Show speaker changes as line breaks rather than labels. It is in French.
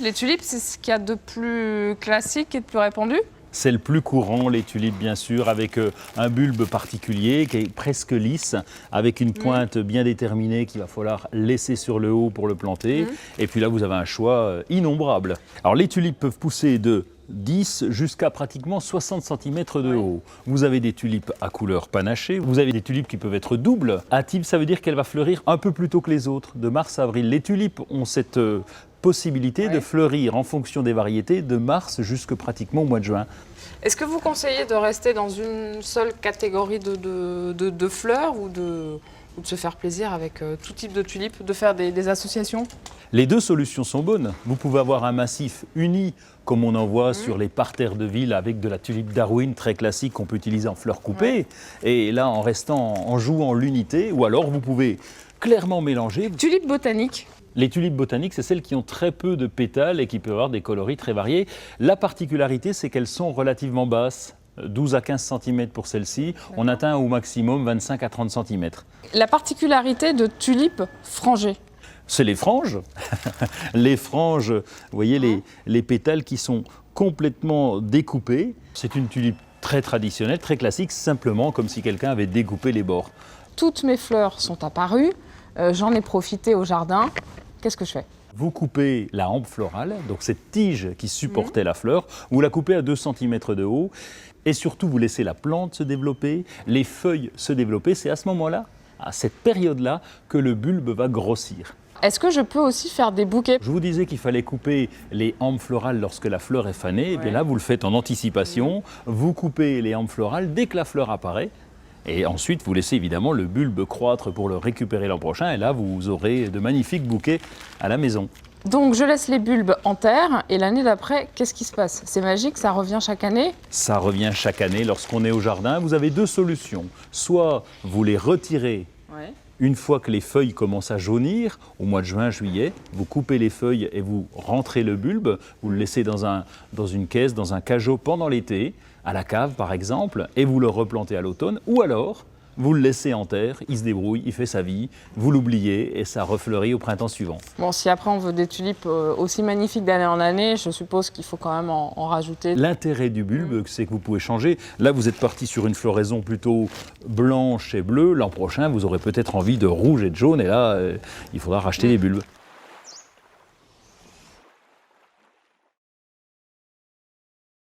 Les tulipes, c'est ce qu'il y a de plus classique et de plus répandu?
C'est le plus courant, les tulipes bien sûr, avec un bulbe particulier qui est presque lisse, avec une pointe bien déterminée qu'il va falloir laisser sur le haut pour le planter. Et puis là, vous avez un choix innombrable. Alors les tulipes peuvent pousser de 10 jusqu'à pratiquement 60 cm de haut. Vous avez des tulipes à couleur panachée, vous avez des tulipes qui peuvent être doubles. Atype, ça veut dire qu'elle va fleurir un peu plus tôt que les autres, de mars à avril. Les tulipes ont cette possibilité de fleurir en fonction des variétés de mars jusque pratiquement au mois de juin.
Est-ce que vous conseillez de rester dans une seule catégorie de fleurs ou de se faire plaisir avec tout type de tulipes, de faire des associations?
Les deux solutions sont bonnes. Vous pouvez avoir un massif uni, comme on en voit sur les parterres de ville, avec de la tulipe Darwin très classique qu'on peut utiliser en fleurs coupées. Et là, en jouant l'unité, ou alors vous pouvez clairement mélanger.
Tulipes botaniques.
Les tulipes botaniques, c'est celles qui ont très peu de pétales et qui peuvent avoir des coloris très variés. La particularité, c'est qu'elles sont relativement basses. 12 à 15 cm pour celle-ci. On atteint au maximum 25 à 30 cm.
La particularité de tulipes frangées.
C'est les franges. Les franges, vous voyez les pétales qui sont complètement découpés. C'est une tulipe très traditionnelle, très classique, simplement comme si quelqu'un avait découpé les bords.
Toutes mes fleurs sont apparues. J'en ai profité au jardin. Qu'est-ce que je fais?
Vous coupez la hampe florale, donc cette tige qui supportait la fleur, vous la coupez à 2 cm de haut et surtout vous laissez la plante se développer, les feuilles se développer. C'est à ce moment-là, à cette période-là, que le bulbe va grossir.
Est-ce que je peux aussi faire des bouquets?
Je vous disais qu'il fallait couper les hampes florales lorsque la fleur est fanée. Et bien là, vous le faites en anticipation. Vous coupez les hampes florales dès que la fleur apparaît. Et ensuite, vous laissez évidemment le bulbe croître pour le récupérer l'an prochain. Et là, vous aurez de magnifiques bouquets à la maison.
Donc, je laisse les bulbes en terre. Et l'année d'après, qu'est-ce qui se passe? C'est magique, ça revient chaque année?
Ça revient chaque année. Lorsqu'on est au jardin, vous avez deux solutions. Soit vous les retirez une fois que les feuilles commencent à jaunir, au mois de juin, juillet, vous coupez les feuilles et vous rentrez le bulbe. Vous le laissez dans une caisse, dans un cajot pendant l'été, à la cave par exemple, et vous le replantez à l'automne. Ou alors, vous le laissez en terre, il se débrouille, il fait sa vie, vous l'oubliez et ça refleurit au printemps suivant.
Bon, si après on veut des tulipes aussi magnifiques d'année en année, je suppose qu'il faut quand même en rajouter.
L'intérêt du bulbe, c'est que vous pouvez changer. Là, vous êtes parti sur une floraison plutôt blanche et bleue. L'an prochain, vous aurez peut-être envie de rouge et de jaune et là, il faudra racheter les bulbes.